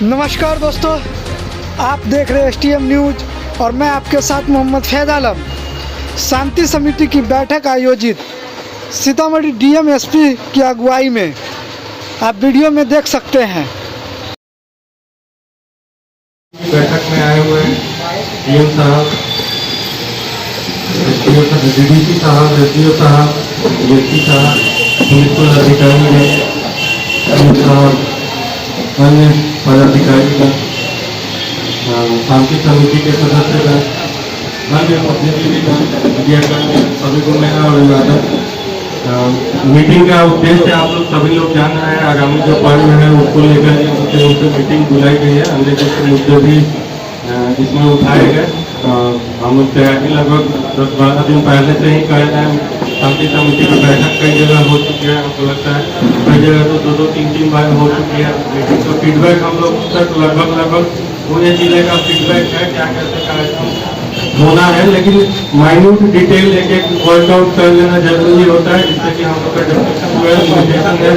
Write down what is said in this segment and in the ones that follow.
नमस्कार दोस्तों, आप देख रहे हैं STM न्यूज और मैं आपके साथ मोहम्मद फैज़ आलम। शांति समिति की बैठक आयोजित सीतामढ़ी DM SP की अगुवाई में आप वीडियो में देख सकते हैं। बैठक में आए हुए DM साहब, DDC साहब, SDO साहब, DSP साहब, पुलिस अधिकारी हैं, अन्य पदाधिकारी का, शांति समिति के सदस्य का, अन्य प्रतिनिधिगण, मीडियाकर्मी, सभी को मेरा अभिवादन। मीटिंग का उद्देश्य आप लोग सभी लोग जान रहे हैं। आगामी जो पर्व है उसको लेकर उनसे मीटिंग बुलाई गई है। अन्य कुछ मुद्दे भी इसमें उठाए गए। हम लोग तैयारी लगभग 10-12 दिन पहले से ही कर रहे हैं। शांति समिति की बैठक कई जगह हो चुकी है, हमको लगता है कई जगह तो 2-3 बार हो चुकी है। मीटिंग का फीडबैक हम लोग तक लगभग पूरे जिले का फीडबैक है, क्या कैसे कार्यक्रम होना है, लेकिन माइन्यूट डिटेल एक वर्कआउट कर लेना जरूरी होता है, जिससे कि हम लोग का लिमिटेशन है,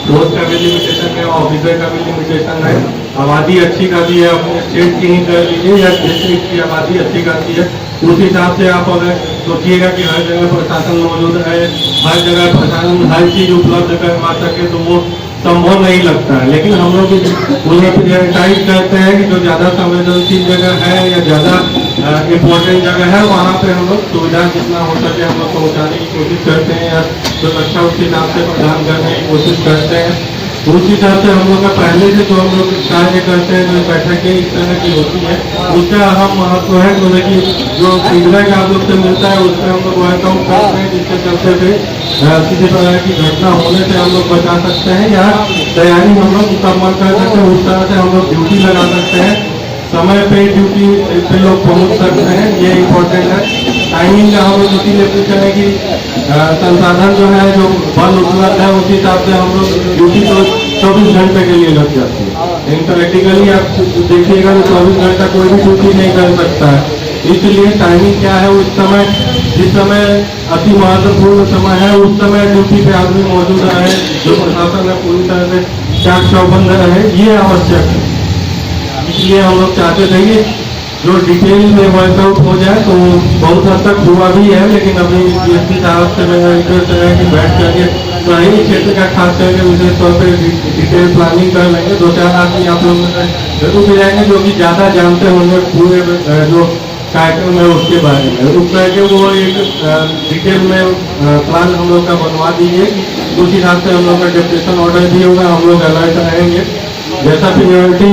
रोज का भी लिमिटेशन है, ऑफिसर का भी लिमिटेशन है, आबादी अच्छी खासी है, अपने स्टेट की ही कर लीजिए या डिस्ट्रिक्ट की आबादी अच्छी खासी है, उस हिसाब से आप अगर सोचिएगा कि हर जगह प्रशासन मौजूद है, हर जगह प्रशासन हर चीज उपलब्ध करवा सके, तो वो संभव नहीं लगता है। लेकिन हम लोग उन्हें प्रायोरिटाइज करते हैं कि जो ज़्यादा संवेदनशील जगह है या ज़्यादा इम्पोर्टेंट जगह है, वहाँ पे हम लोग सुविधा जितना हो सके हम लोग पहुँचाने की कोशिश करते हैं या सुरक्षा उस हिसाब से प्रदान करने की कोशिश करते हैं। उस हिसाब से हम लोग का पहले से जो हम लोग कार्य करते हैं, जो बैठकें इस तरह की होती है, उसका अहम महत्व है। तो देखिए जो फीडबैक आप लोग से मिलता है उसमें हम लोग वर्कआउट करते हैं, जिसके चलते से किसी प्रकार की घटना होने से हम लोग बचा सकते हैं या तैयारी हम लोग मुकम्मल कर सकते हैं। उस तरह से हम लोग ड्यूटी लगा सकते हैं, समय पे ड्यूटी पे लोग पहुँच सकते हैं, ये इम्पोर्टेंट है। टाइमिंग का हम लोग इसीलिए पूछ रहे हैं कि संसाधन जो है, जो बल उपलब्ध है, उस हिसाब से हम लोग ड्यूटी तो 24 घंटे के लिए लग जाती है। लेकिन प्रैक्टिकली आप देखिएगा तो 24 घंटा कोई भी ड्यूटी नहीं कर सकता है। इसलिए टाइमिंग क्या है, उस समय जिस समय अति महत्वपूर्ण समय है उस समय ड्यूटी पे आदमी मौजूद रहे, जो प्रशासन है पूरी तरह से चाक चौबंद रहे, ये आवश्यक है। इसलिए हम लोग चाहते थे कि जो डिटेल में वर्कआउट हो जाए, तो बहुत हद तक हुआ भी है। लेकिन अभी DSP साहब से मेरा रिक्वेस्ट है कि बैठ करके शहरी क्षेत्र का खास करके विशेष तौर पर डिटेल प्लानिंग कर लेंगे। 2-4 आदमी आप लोग जरूर मिलेंगे जो कि ज़्यादा जानते होंगे पूरे जो कार्यक्रम है उसके बारे में। रुक करके वो एक डिटेल में प्लान हम लोग का बनवा दीजिए। उस हिसाब से हम लोग का डिप्रेशन ऑर्डर भी होगा, हम लोग अलर्ट रहेंगे। जैसा प्रियोरिटी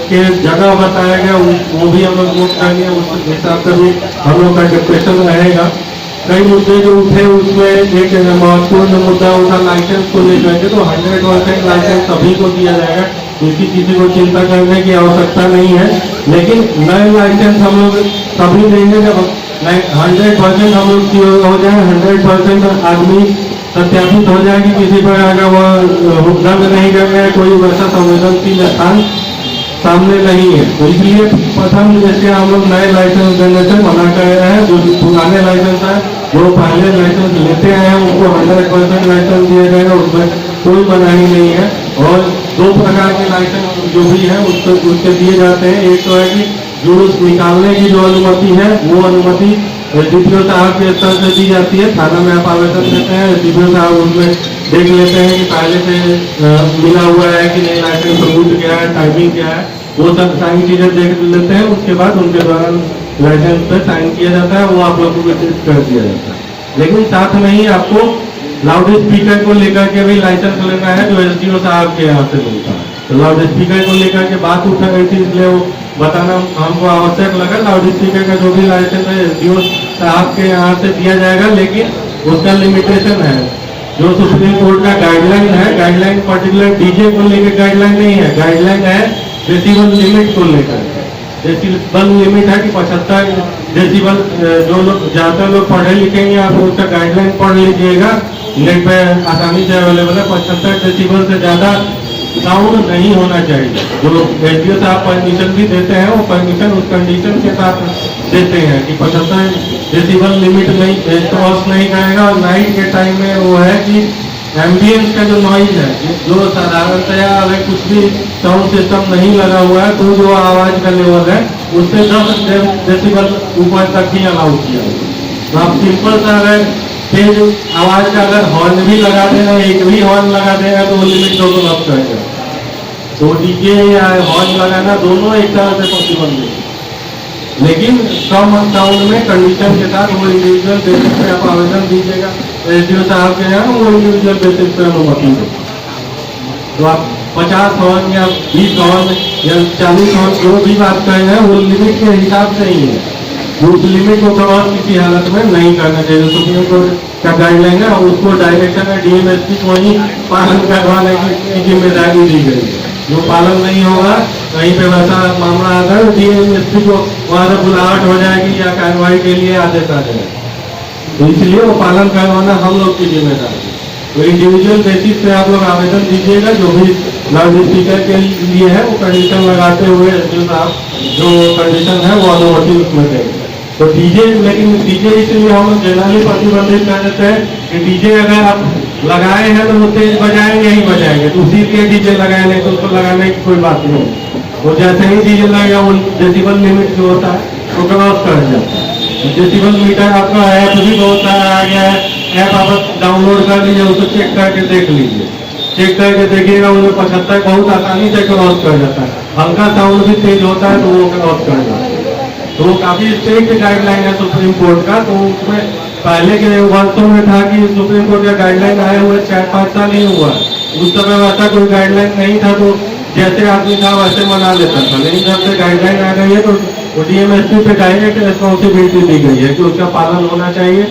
के जगह बताया गया वो भी हम लोग नोट करेंगे, उस हिसाब से भी हम लोग का डिप्रेशन रहेगा। कई मुद्दे जो उठे उसमें एक महत्वपूर्ण मुद्दा उठा लाइसेंस को लेकर के, तो 100% लाइसेंस सभी को दिया जाएगा, इसकी किसी को चिंता करने की आवश्यकता नहीं है। लेकिन नए लाइसेंस हम लोग सभी देंगे जब 100% हम लोग हो जाए, 100% आदमी सत्यापित हो जाए कि किसी पर अगर वो दंड नहीं कर रहे हैं, कोई वैसा संवेदनशील स्थान सामने नहीं है। तो इसलिए प्रथम जैसे हम लोग नए लाइसेंस देने से मना कर रहे हैं। जो पुराने लाइसेंस है, जो पहले लाइसेंस लेते हैं उनको 100% लाइसेंस दिया जाएगा, उसमें कोई मनाही नहीं है। और 2 प्रकार के लाइसेंस जो भी है उसके दिए जाते हैं। एक तो है कि जुलूस निकालने की जो अनुमति है, वो अनुमति DPO साहब के स्तर से दी जाती है। थाना में आप आवेदन देते हैं, DPO साहब उसमें देख लेते हैं कि पहले से मिला हुआ है कि नहीं, लाइसेंस सबूत क्या है, टाइमिंग क्या है, वो सब सारी चीज़ें देख लेते हैं। उसके बाद उनके द्वारा लाइसेंस पे साइन किया जाता है, वो आप लोगों को वितरित कर दिया जाता है। लेकिन साथ में ही आपको लाउड स्पीकर को लेकर के भी लाइसेंस लेना है, जो SDO साहब के यहाँ से मिलता है। तो लाउड स्पीकर को लेकर के बात उठा गई थी, इसलिए वो बताना हमको आवश्यक लगा। लाउड स्पीकर का जो भी लाइसेंस है SDO साहब के यहाँ से दिया जाएगा, लेकिन उसका लिमिटेशन है। जो सुप्रीम कोर्ट का गाइडलाइन है, गाइडलाइन पर्टिकुलर डीजे को लेकर गाइडलाइन नहीं है, गाइडलाइन है डेसिबल लिमिट को लेकर। डेसिबल लिमिट है कि 75 डेसिबल। जो लोग ज़्यादातर लोग पढ़े लिखेंगे, आप उसका गाइडलाइन पढ़ लीजिएगा, नेट पे आसानी से अवेलेबल है। 75 डेसिबल से ज़्यादा साउंड नहीं होना चाहिए। जो SDO साहब परमिशन भी देते हैं, वो परमिशन उस कंडीशन के साथ देते हैं कि 75 डेसिबल लिमिट नहीं क्रॉस नहीं करेगा। और नाइट के टाइम में वो है कि एम्बियंस का जो नॉइज है, जो साधारणतया अगर कुछ भी साउंड सिस्टम नहीं लगा हुआ है तो जो आवाज का लेवल है उससे 10 डेसिबल ऊपर तक ही अलाउ किया है। तो आप सिंपल सा अगर तेज आवाज का अगर हॉर्न भी लगा देना, एक भी हॉर्न लगा देगा तो वो लिमिट को तो लग जाएगा। तो डीजे या हॉर्न लगाना दोनों एक तरह से पॉसिबल नहीं, लेकिन कम साउंड में कंडीशन के साथ वो इंडिविजुअल बेसिस पे आप आवेदन दीजिएगा एसडीओ साहब के यहाँ, वो इंडिविजुअल बेसिस पे अनुमति दे। तो आप 50 हॉर्न या 20 हॉर्न या 40 हॉर्न जो भी बात कर रहे हैं वो लिमिट के हिसाब से ही है, उस लिमिट को क्रॉस किसी हालत में नहीं करना चाहिए। सुप्रीम कोर्ट का गाइडलाइन है, उसको डायरेक्शन है डीएमएसपी को ही पालन करवाने की जिम्मेदारी दी गई है। जो पालन नहीं होगा कहीं पे वैसा मामला आता है डीएमएसपी को वहां से बुलाहट हो जाएगी या कार्रवाई के लिए आदेश आ जाएगा। तो इसलिए वो पालन करवाना हम लोग की जिम्मेदारी है। तो इंडिविजुअल बेसिस पे आप लोग आवेदन दीजिएगा, जो भी लाउड स्पीकर के लिए है वो कंडीशन लगाते हुए जो कंडीशन है वो अनुमति उसमें देंगे। तो डीजे, लेकिन डीजे इसलिए हम जनरली प्रतिबंधित कर देते हैं कि डीजे अगर आप लगाए हैं तो वो तेज बजाएंगे ही बजाएंगे, तो उसी के डीजे लगाए नहीं तो उसको लगाने की कोई बात नहीं। वो जैसे ही डीजे लगेगा वो डेसिबल लिमिट जो होता है वो क्रॉस कर जाता है। डेसिबल मीटर आपका ऐप भी बहुत सारा आ गया है, ऐप आप डाउनलोड कर लीजिए, उसको चेक करके देख लीजिए, चेक करके देखिएगा उन्हें 75 बहुत आसानी से क्रॉस कर जाता है। हल्का साउंड भी तेज होता है तो वो क्रॉस कर जाता है। तो वो काफी स्ट्रिक्ट गाइडलाइन है सुप्रीम कोर्ट का। तो उसमें पहले के वर्षों में था कि सुप्रीम कोर्ट का गाइडलाइन आए हुए 4-5 साल नहीं हुआ, उस समय वैसा कोई गाइडलाइन नहीं था, तो जैसे आदमी था वैसे मना लेता था। लेकिन जब से गाइडलाइन आ गई है तो वो डीएमएसपी पे डायरेक्ट रिस्पॉन्सिबिलिटी दी गई है कि उसका पालन होना चाहिए।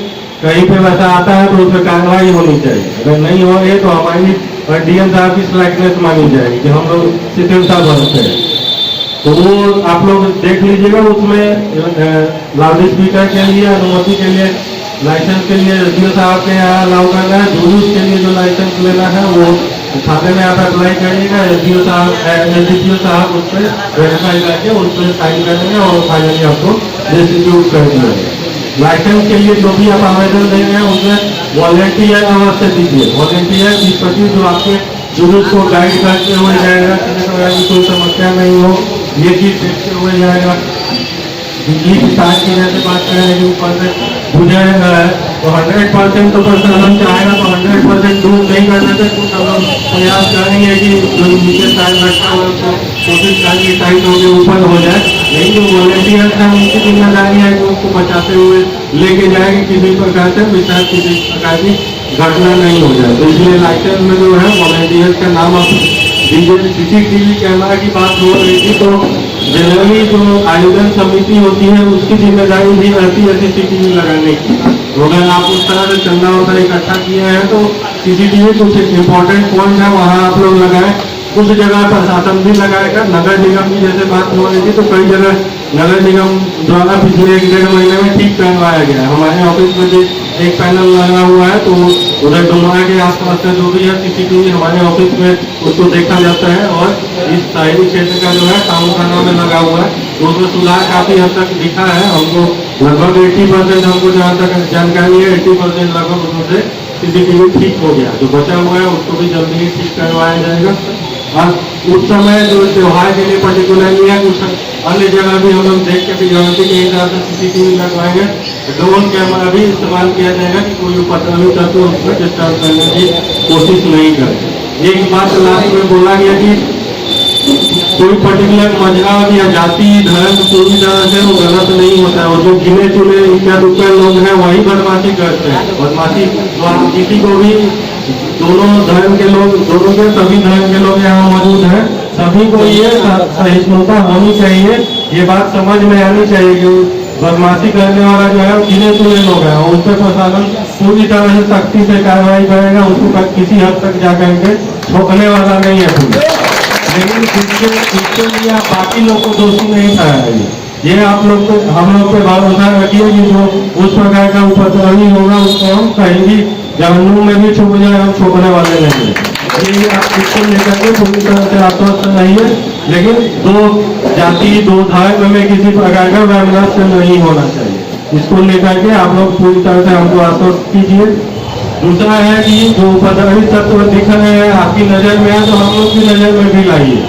कहीं पे वैसा आता है तो उस पर कार्रवाई होनी चाहिए, अगर नहीं हो रही तो हमारी डीएम साहब की स्लाइटनेस मानी जाएगी कि हम लोग शिथिलता बरतते हैं। तो वो आप लोग देख लीजिएगा, उसमें लाउड स्पीकर के लिए अनुमति के लिए लाइसेंस के लिए एसडीओ साहब के यहाँ अलाउ करना है। जुलूस के लिए जो लाइसेंस लेना है वो थाने में आप अप्लाई करिएगा, एसडीओ साहब एसडीपीओ साहब उस पर वेरीफाई करके उस पर साइन करेंगे और फाइनली आपको डिस्ट्रीब्यूट कर दिया। लाइसेंस के लिए जो भी आप आवेदन देंगे उसमें वॉलेंटियर अवश्य दीजिए। वॉलेंटियर 20-25 जो आपके जुलूस को गाइड करते हुए जाएगा, किसी प्रकार की कोई समस्या नहीं हो ये चीज देखते हुए जाएगा। बिजली की तार की जैसे बात करें कि ऊपर से गुजर रहा है तो 100% तो प्रशासन चाहेगा तो 100% दूर नहीं कर देते, कुछ हम लोग प्रयास करेंगे कि जो नीचे साइड रखा हुआ उसको कोशिश करेंगे साइड होकर ऊपर हो जाए। लेकिन जो वॉलेंटियर्स हैं उनकी जिम्मेदारी है कि उसको बचाते हुए लेके जाएंगे, किसी प्रकार से विशाल किसी प्रकार की घटना नहीं हो जाए। तो इसलिए लाइसेंस में जो है वॉलेंटियर्स का नाम आप दीजिए। सीसीटीवी कैमरा की बात हो रही थी तो जनरली जो आयोजन समिति होती है उसकी जिम्मेदारी भी रहती है सीसीटीवी लगाने की। तो अगर आप उस तरह से चंदा वगैरह इकट्ठा किए हैं तो सीसीटीवी कुछ इंपॉर्टेंट पॉइंट है वहाँ आप लोग लगाएं। कुछ जगह प्रशासन भी लगाएगा, नगर निगम की जैसे बात हो रही थी तो कई जगह नगर निगम द्वारा पिछले 1-1.5 महीने में ठीक करवाया गया है। हमारे ऑफिस में भी एक पैनल लगा हुआ है तो उधर डुमरा के आसपास का जो भी है सीसीटीवी हमारे ऑफिस में उसको देखा जाता है और इस शहरी क्षेत्र का जो है टाउन थाना में लगा हुआ है तो उसमें सुधार काफी हद तक दिखा है। हमको लगभग 80% हमको जहाँ तक जानकारी है 80% लगभग उसमें से सीसीटीवी ठीक हो गया। जो बचा हुआ है उसको भी जल्दी ही ठीक करवाया जाएगा। और उस समय जो त्योहार के लिए पर्टिकुलरली है कुछ अन्य जगह भी हम लोग देख के सिक्योरिटी के हिसाब से सीसीटीवी लगवाएंगे। ड्रोन कैमरा भी इस्तेमाल किया जाएगा कि कोई उपद्रवी तत्व उसमें डिस्टर्ब करने की कोशिश नहीं करे। एक बात लास्ट में बोला गया कि कोई पर्टिकुलर मजहब या जाति धर्म पूरी तरह से वो गलत नहीं होता है और जो गिने चुने इक्का-दुक्का लोग हैं वही बदमाशी करते हैं। बदमाशी तो आप किसी को भी दोनों धर्म के लोग दोनों के सभी धर्म के लोग यहाँ मौजूद हैं, सभी को ये सहिष्णुता होनी चाहिए, ये बात समझ में आनी चाहिए कि बदमाशी करने वाला जो है गिने चुने लोग हैं और उस पर प्रशासन पूरी तरह से सख्ती से कार्रवाई करेगा, उसको किसी हद तक जा करके छोड़ने वाला नहीं है पुलिस। लेकिन इसके लिए आप बाकी लोग को दोषी नहीं ठहराइए। ये आप लोग को हम लोग पे भरोसा रखिए कि जो उस प्रकार का उपद्रवी होगा उसको हम कहीं भी जहन्नुम में भी छुप जाए हम छोड़ने वाले नहीं है। ये आप इसको लेकर के पूरी तरह से आश्वस्त नहीं है। लेकिन दो जाति दो धर्म में किसी प्रकार का वैमनस्य नहीं होना चाहिए, इसको लेकर के आप लोग पूरी तरह से हमको आश्वस्त कीजिए। दूसरा है कि जो उपद्रवी तत्व दिख रहे हैं आपकी नजर में है तो हम लोग की नजर में भी लाइए।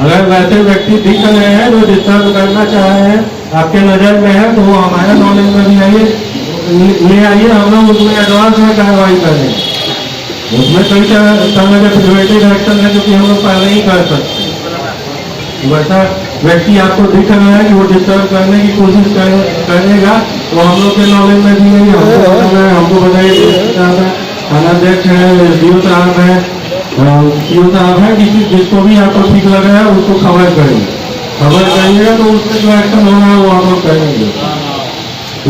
अगर वैसे व्यक्ति दिख रहे हैं जो डिस्टर्ब करना चाह रहे हैं आपके नजर में है तो वो हमारे नॉलेज में भी आइए, ले आइए, हम लोग उसमें एडवांस में कार्रवाई करें। उसमें कई तरह के प्रिवेंटिव एक्शन है जो कि हम लोग पहले ही कर सकते हैं। वैसा व्यक्ति आपको दिख रहा है कि वो डिस्टर्ब करने की कोशिश करेगा तो हम लोग के नॉलेज में भी नहीं, हमको बताइए थानाध्यक्ष है, डीओ साहब है, सीओ साहब है, जिसको भी आपको ठीक लग रहा है उसको खबर करिएगा तो उसमें जो एक्शन होना है वो हम लोग करेंगे।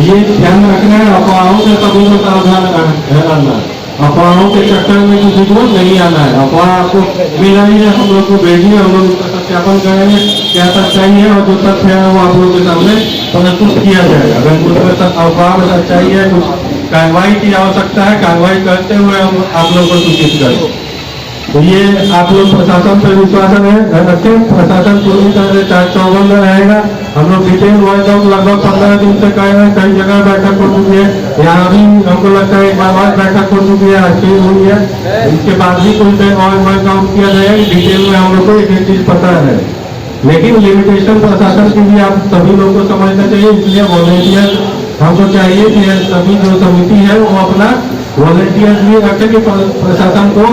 ये ध्यान रखना है, अफवाहों से सभी को सावधान रहना है, अफवाहों के चक्कर में किसी को नहीं आना है। अफवाह आपको मिला ही है, हम लोग को भेजिए, हम लोग उसका सत्यापन करेंगे क्या सच्चाई है और जो तथ्य है वो आप लोगों के सामने प्रस्तुत किया जाएगा। अगर उसमें अफवाह में सच्चाई है, कुछ कार्रवाई की आवश्यकता है, कार्रवाई करते हुए हम आप लोग को सूचित करें। तो ये आप लोग प्रशासन पर विश्वास रखें, प्रशासन पूरी तरह से चौबंद रहेगा। हम लोग डिटेल वर्क लगभग 15 दिन से कर रहे हैं, कई जगह बैठक हो चुकी है, यहाँ भी हमको लगता है एक बार बैठक हो चुकी है, अच्छी हुई है, इसके बाद भी कुछ और वर्कआउट किया जाएगा। डिटेल में हम लोग को एक चीज पता है, लेकिन लिमिटेशन प्रशासन की भी आप सभी लोग को समझना चाहिए। इसलिए वॉलेंटियर हमको चाहिए कि सभी जो समिति है वो अपना वॉलेंटियर भी रखे कि प्रशासन को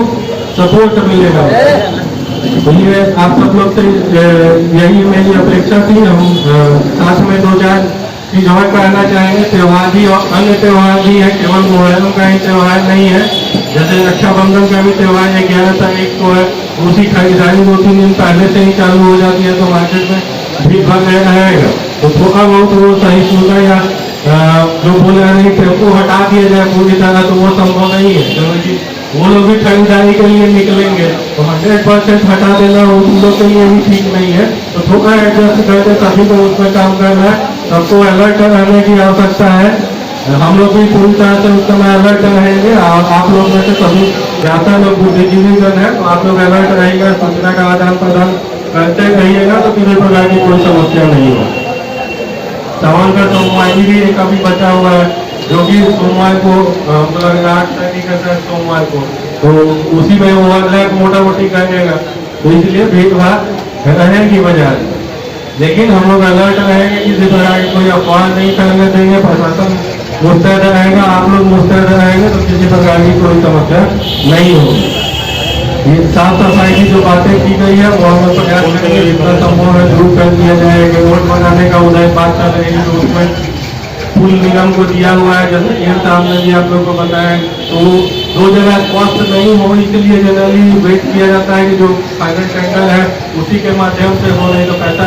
सपोर्ट मिलेगा। तो ये आप सब लोग से यही मेरी अपेक्षा थी। हम साथ में 2-4 चीज और कहना चाहेंगे। त्योहार भी और अन्य त्योहार भी है, केवल मुहर्रम का ही त्योहार नहीं है। जैसे रक्षाबंधन का भी त्योहार है 11 तारीख को है, उसकी खरीदारी 2-3 दिन पहले से ही चालू हो जाती है तो मार्केट में भीड़ भाड़ रहेगा। तो थोड़ा बहुत वो सहिष्णुता या जो बोल रहे हैं टेम्पो हटा दिया जाए पूरी तरह तो वो संभव नहीं है, क्योंकि वो लोग भी खरीदारी के लिए निकलेंगे तो 100% हटा देना उन लोग के लिए भी ठीक नहीं है। तो थोड़ा एडजस्ट करके सभी को उसमें काम करना है, सबको अलर्ट रहने की आवश्यकता है। हम लोग भी पूरी तरह से उस समय अलर्ट रहेंगे और आप लोग में से सभी ज्यादा लोग बुद्धिजीवीगण है तो आप लोग अलर्ट रहेंगे, सूचना का आदान प्रदान करते रहिएगा तो किसी प्रकार की कोई समस्या नहीं होगी। सावन का सोमवार भी एक अभी बचा हुआ है जो कि सोमवार को मतलब 8 तारीख का सोमवार को, तो उसी में ओवरलैप मोटा मोटी करेगा तो इसलिए भीड़ भाड़ रहेगी बाजार में। लेकिन हम लोग अलर्ट रहेंगे, किसी प्रकार की कोई अफवाह नहीं करने देंगे, प्रशासन मुस्तैद रहेगा, आप लोग मुस्तैद रहेंगे तो किसी प्रकार की कोई समस्या नहीं होगी। ये साफ सफाई की जो बातें की गई है वो हम लोग प्रयास करेंगे जितना संभव है दूर कर दिया जाएगा। रोड बनाने का उधर बात चल रही है तो उसमें पुल निगम को दिया हुआ है, जैसे ये सामने भी आप लोग को बताया, तो 2 जगह कॉस्ट नहीं हो इसलिए जनरली वेट किया जाता है कि जो फाइनेंस टेंडर है उसी के माध्यम से हो, नहीं तो पैसा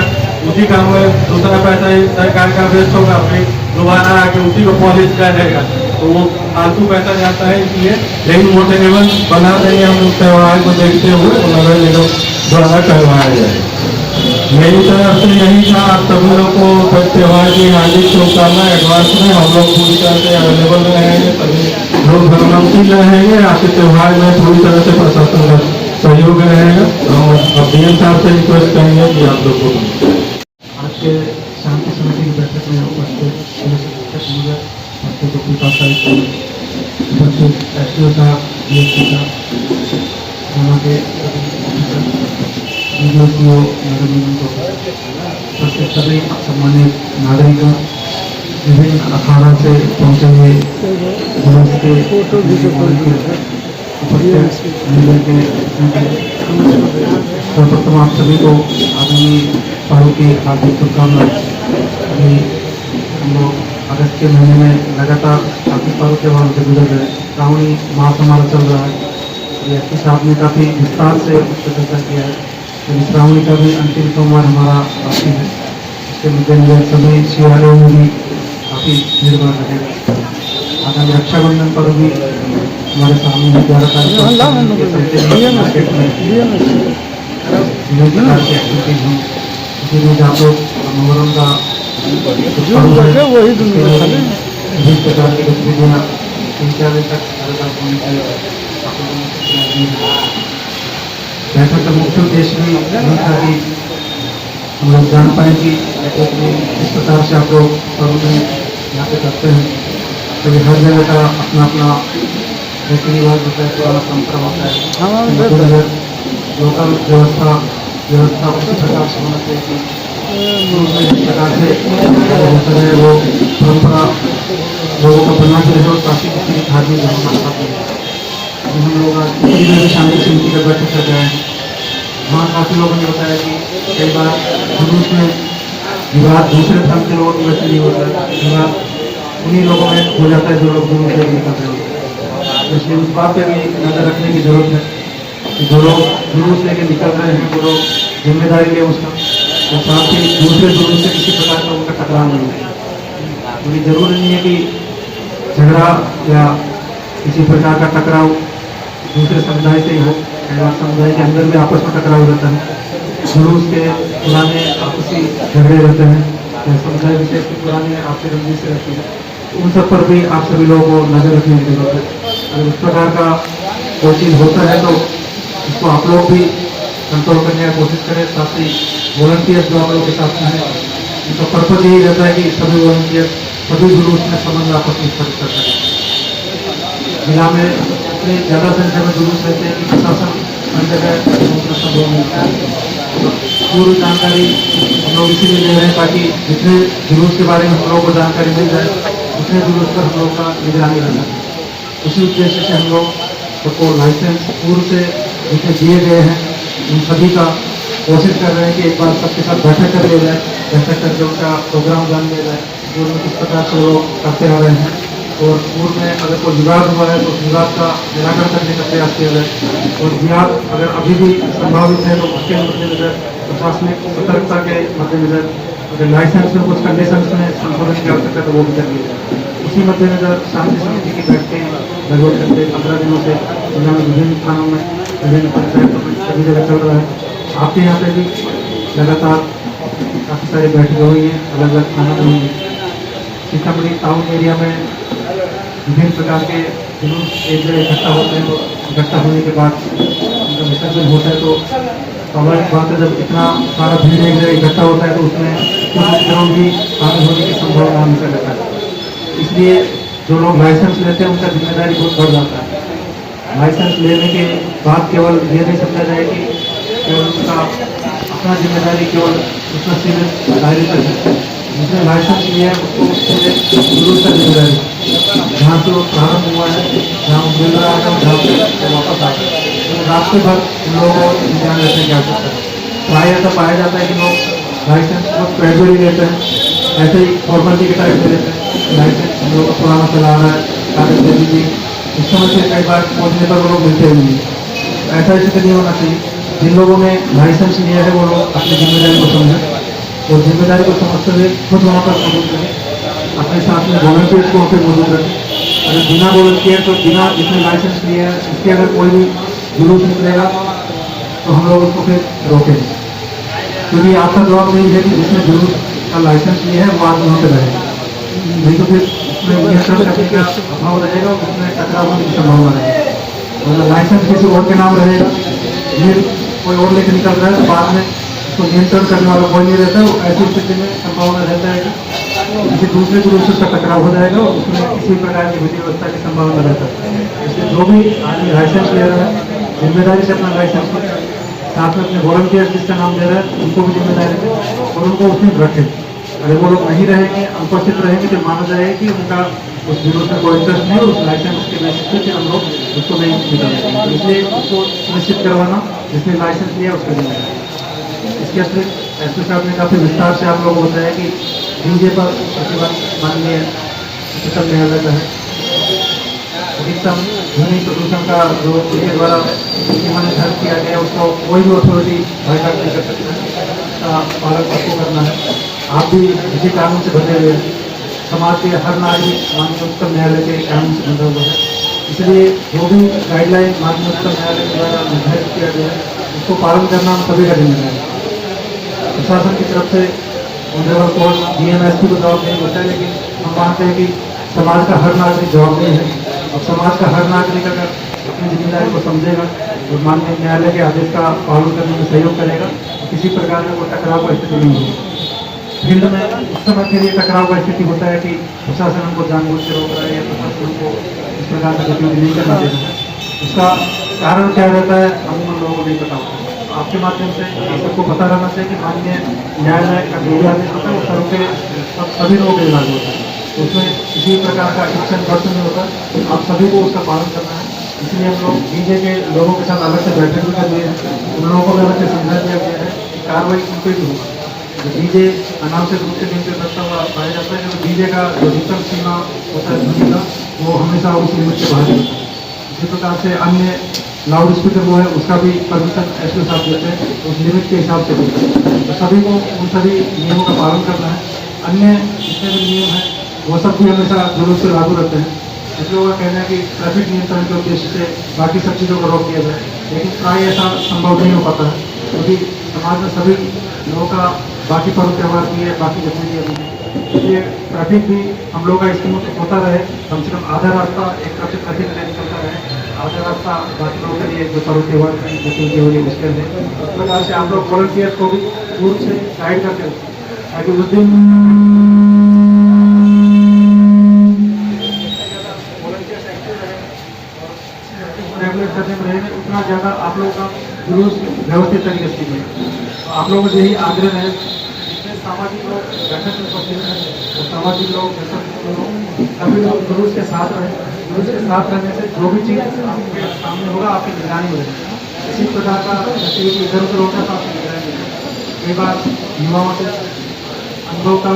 उसी काम में दूसरा पैसा सरकार का वेस्ट होगा, फिर दोबारा आके उसी को पॉलिश कर देगा तो वो फालतू पैसा जाता है। इसलिए लेकिन मोटे लेवल बना देंगे हम लोग त्यौहार को देखते हुए तो नगर निगम द्वारा करवाया जाए। मेरी तरफ से यही था, आप सभी लोग को त्यौहार की हार्दिक शुभकामनाएं एडवांस में। हम लोग पूरी तरह से अवेलेबल रहेंगे, सभी लोग धर्मशील रहेंगे, आपके त्यौहार में पूरी तरह से प्रशासन का सहयोग रहेगा। हम अब डीएम साहब से रिक्वेस्ट करेंगे कि आप लोग को आज के शांति समिति की बैठक में उपस्थित एसडीओ साहब, डीएसपी साहब, थाना के सीओ नगर निगम को उपस्थित सभी सम्मानित नागरिकों, विभिन्न अखाड़ा से पहुंचे हुए सर्वप्रथम आप सभी को आगामी पर्व की हार्दिक शुभकामनाएं। अभी हम लोग अगस्त के महीने में लगातार काफ़ी पर्व त्यौहार से गुजर रहे हैं। श्रावणी मास हमारा चल रहा है, एसपी साहब ने काफ़ी विस्तार से उस पर चर्चा किया है। तो श्रावणी का भी अंतिम सोमवार हमारा बाकी है, इसके मद्देनजर सभी शिवालयों में भी काफ़ी भीड़ भाड़ रहेगा। आगामी रक्षाबंधन पर भी हमारे सामने 11 तारीख को मार्केट में विभिन्न प्रकार की एक्टिविटीज हों, इसीलिए जहाँ लोग मुहर्रम का विभिन्न प्रकार की गतिविधियाँ 3-4 दिन तक होने की बैठक का मुख्य उद्देश्य भी यही था कि हम लोग जान पाए कि किस प्रकार से आप लोग पर्व में यहाँ पे करते हैं। तो हर जगह का अपना अपना रीति रिवाज होता है, पुराना परंपरा होता है, हाँ, उसके बिल्कुल। मद्देनजर लोकल व्यवस्था उसी प्रकार से होना चाहिए कि जिस प्रकार से होता है वो परंपरा लोगों को बना के रहे और काफी किसी भी धार्मिक भावना खाती है। अभी हम लोग आज किसी में भी शांति समिति का बैठक कर रहे हैं, वहाँ काफी लोगों ने बताया कि कई बार जुलूस में विवाद दूसरे धर्म के लोगों की वजह से नहीं होता है, विवाद उन्हीं लोगों में हो जाता है जो लोग जुलूस लेके निकल रहे होते हैं। तो इसलिए उस बात पर भी नजर रखने की जरूरत है कि जो लोग जुलूस लेके निकल रहे हैं वो लोग जिम्मेदारी ले उसका, और साथ ही दूसरे जुलूस से किसी प्रकार का उनका टकराव नहीं है। क्योंकि जरूरी नहीं है कि झगड़ा या किसी प्रकार का टकराव दूसरे समुदाय से ही हो, कई बार समुदाय के अंदर भी आपस में टकराव रहता है, जुलूस के पुराने आपसी झगड़े रहते हैं या समुदाय विशेष के पुराने आपसी रंजिश रहती है, उन सब पर भी आप सभी लोगों को नजर रखने की जरूरत है। अगर उस प्रकार का कोई चीज़ होता है तो उसको आप लोग भी कंट्रोल करने की कोशिश करें, साथ ही वॉलंटियर्स जो आप लोग के साथ हैं उनका पर्पज यही रहता है कि सभी वॉलंटियर्स सभी जुलूस में संबंध आपस में स्थापित कर सकें। जिला में इतनी ज़्यादा संख्या में जुलूस रहते हैं कि प्रशासन हर जगह पहुंचना संभव नहीं होता है। पूरी जानकारी हम लोग इसीलिए ले रहे हैं ताकि जितने जुलूस के बारे में हम लोगों को जानकारी मिल जाए उतने जुलूस पर हम लोग का निगरानी रह सके। उसी उद्देश्य से हम लोग सबको लाइसेंस पूर्व से जितने दिए गए हैं उन सभी का कोशिश कर रहे हैं कि एक बार सबके साथ बैठक कर लिया जाए, बैठक करके उनका प्रोग्राम जान लिया जाए, जो किस प्रकार से लोग करते आ रहे हैं, और पूर्व में अगर कोई विवाद हुआ है तो उस विवाद का निराकरण करने का प्रयास किया जाए, और विवाद अगर अभी भी संभावित है तो उसके मद्देनजर प्रशासनिक सतर्कता के मद्देनजर अगर लाइसेंस में कुछ कंडीशन में संशोधन की आवश्यकता है तो वो भी कर लिया जाए। उसी मद्देनजर शांति समिति की बैठकें लगभग पिछले 15 दिनों से जिला में विभिन्न स्थानों में विभिन्न पंचायतों में सभी जगह चल रहा है। आपके यहाँ पे भी लगातार काफ़ी सारी बैठकें हुई हैं, अलग अलग थानों में हुई। सीतामढ़ी टाउन एरिया में विभिन्न प्रकार के जुलूस एक जगह इकट्ठा होते हैं, और इकट्ठा होने के बाद उनका विसर्जन होता है तो स्वाभाविक बात है जब इतना सारा भीड़ एक जगह इकट्ठा होता है तो उसमें कुछ उपद्रव भी शामिल होने की संभावना हमेशा रहता है। इसलिए जो लोग लाइसेंस लेते हैं उनका जिम्मेदारी बहुत बढ़ जाता है। लाइसेंस लेने के बाद केवल ये नहीं समझा जाए कि केवल उसका अपना जिम्मेदारी केवल उसका सीमित दायरे तक है। जिसने लाइसेंस लिया है उसको जुलूस का जिम्मेदारी, जहाँ से वो प्रारंभ हुआ है, जहाँ वो मिल रहा है, जहाँ से वापस आ रहा है, तो रास्ते भर उन लोगों को ध्यान रखने की आवश्यकता है। प्राय ऐसा पाया जाता है कि लोग लाइसेंस बहुत कैजुअली लेते हैं, ऐसे ही फॉर्मेलिटी के टाइप से लेते हैं, लाइसेंस हम लोग को पुराना चला रहा है, कागज दे दीजिए, इस समय से कई बार पहुँचने पर वो लोग मिलते ही नहीं है। ऐसा इससे नहीं होना चाहिए। जिन लोगों ने लाइसेंस लिया है वो लोग अपनी जिम्मेदारी को समझें, और जिम्मेदारी को समझते हुए खुद वहाँ पर मौजूद रहें, अपने साथ में वॉलंटियर्स को वहाँ पर मौजूद रखें। अगर बिना वॉलंटियर तो बिना जिसने लाइसेंस लिया है उसके अगर कोई भी जुलूस निकलेगा तो हम लोग उसको फिर रोकेंगे, क्योंकि आपका जवाब नहीं है कि जिसने जुलूस का लाइसेंस लिया है वो आदमी वहाँ पर रहेगा, नहीं तो फिर उसमें नियंत्रण करने का अभाव रहेगा, उसमें टकराव होने की संभावना रहेगी। अगर लाइसेंस किसी और के नाम रहेगा, फिर कोई और लेकर निकल रहा है तो बाद में उसको नियंत्रण करने वाला कोई नहीं रहता है। ऐसी स्थिति में संभावना रहता है कि किसी दूसरे जुलूस से टकराव हो जाएगा और उसमें किसी प्रकार की विधि व्यवस्था की संभावना रहता है। इसलिए जो भी आदमी लाइसेंस ले रहा है जिम्मेदारी से अपना लाइसेंस लें, साथ में अपने वॉलंटियर जिसका नाम दे रहा है उनको भी जिम्मेदारी दें और उनको उसमें रखें। अगर वो लोग नहीं रहेंगे, अनुपस्थित रहेंगे तो माना जाएगा कि उनका उस जुलूस में कोई इंटरेस्ट नहीं, उस लाइसेंस के बेसिस पे फिर हम लोग उसको नहीं निकालेंगे। इसलिए उसको सुनिश्चित करवाना जिसने लाइसेंस लिया उसका जिम्मेदारी। इसके अतिरिक्त एसपी साहब ने काफ़ी विस्तार से आप लोग को बताया कि डीजे पर प्रतिबंध माननीय उच्चतम न्यायालय का है। अधिकतम ध्वनि प्रदूषण का जो उनके द्वारा सीमा निर्धारित किया गया उसको कोई भी अथॉरिटी बाइकाट नहीं कर सकता है, उसका पालन आपको करना है। आप भी इसी कानून से बंधे हुए हैं, समाज के हर नागरिक माननीय उच्चतम न्यायालय के कानून से बंधा हुआ है। इसलिए जो भी गाइडलाइन माननीय उच्चतम न्यायालय के द्वारा निर्धारित किया गया है उसको पालन करना हम सभी का जिम्मेदारी है। प्रशासन की तरफ से ऑनरेबल कोर्ट DMSP को जवाब नहीं होता है, लेकिन हम मानते हैं कि समाज का हर नागरिक जवाबदेह है, और समाज का हर नागरिक अगर अपनी जिम्मेदारी को समझेगा और माननीय न्यायालय के आदेश का पालन करने में सहयोग करेगा तो किसी प्रकार का कोई टकराव की स्थिति नहीं होगी। फील्ड में उस समय फिर ये टकराव का स्थिति होता है कि प्रशासन हमको जानबूझ के रोक रहा है या प्रशासन हमको इस प्रकार का गतिविधि नहीं करना दे रहा है। उसका कारण क्या रहता है अमूमन लोगों को नहीं पता होता। तो आपके माध्यम से आप सबको पता रहना चाहिए कि माननीय न्यायालय का जो भी आदेश होता है वो सरों के सभी लोगों के लागू होता है। तो उसमें किसी प्रकार का एक्शन वर्ष नहीं होता, आप सभी को उसका पालन करना है। इसलिए हम लोग डीजे के लोगों के साथ अलग से बैठक भी कर रहे हैं, उन लोगों को भी अलग से समझा दिया गया है कि कार्रवाई उन पर भी होगा। जो डीजे अनावश्यक रूप से दिन पे बजता हुआ पाया जाता है, जो डीजे का जो अधिकतम सीमा होता है ध्वनि का वो हमेशा उस लिमिट के बाहर होता है। इसी प्रकार से अन्य लाउड स्पीकर वो है उसका भी परमिशन एसपी साहब देते हैं, उस लिमिट के हिसाब से देते हैं। तो सभी को उन सभी नियमों का पालन करना है। अन्य जितने भी नियम हैं वो सब भी हमेशा जुलूस से लागू रहते हैं। कुछ लोगों का कहना है कि ट्रैफिक नियंत्रण के उद्देश्य से बाकी सब चीज़ों को रोक दिया जाए, लेकिन प्राय ऐसा संभव नहीं हो पाता है, क्योंकि समाज में सभी लोगों का बाकी पर्व त्यौहार भी है, बाकी गतिविधियाँ भी हैं। इसलिए ट्रैफिक भी हम लोगों का इस्तेमाल होता रहे, कम से कम आधा रास्ता एक तरफ से ट्रैफिक लेन चलता रहे, आधा रास्ता बाकी लोगों के लिए जो पर्व त्यौहार की गतिविधि हो रही मुश्किल है। इस प्रकार से आप लोग वॉलंटियर को भी पूर्व से गाइड करके रखें, ताकि उस दिन रेगुलेट करने में रहेंगे, उतना ज़्यादा आप लोगों का जुलूस व्यवस्थित तरीके से कीजिए। तो आप लोगों को यही आग्रह है, जितने सामाजिक लोग बैठक में उपस्थित हैं, वो सामाजिक लोग सभी लोग जुलूस के साथ रहें। जुलूस के साथ रहने से जो भी चीज़ आपके सामने होगा आपकी निगरानी में रहेगी। इसी प्रकार का गतिविधि इधर उधर होता है तो आपकी निगरानी में रहेगी। कई बार युवाओं से अनुभव का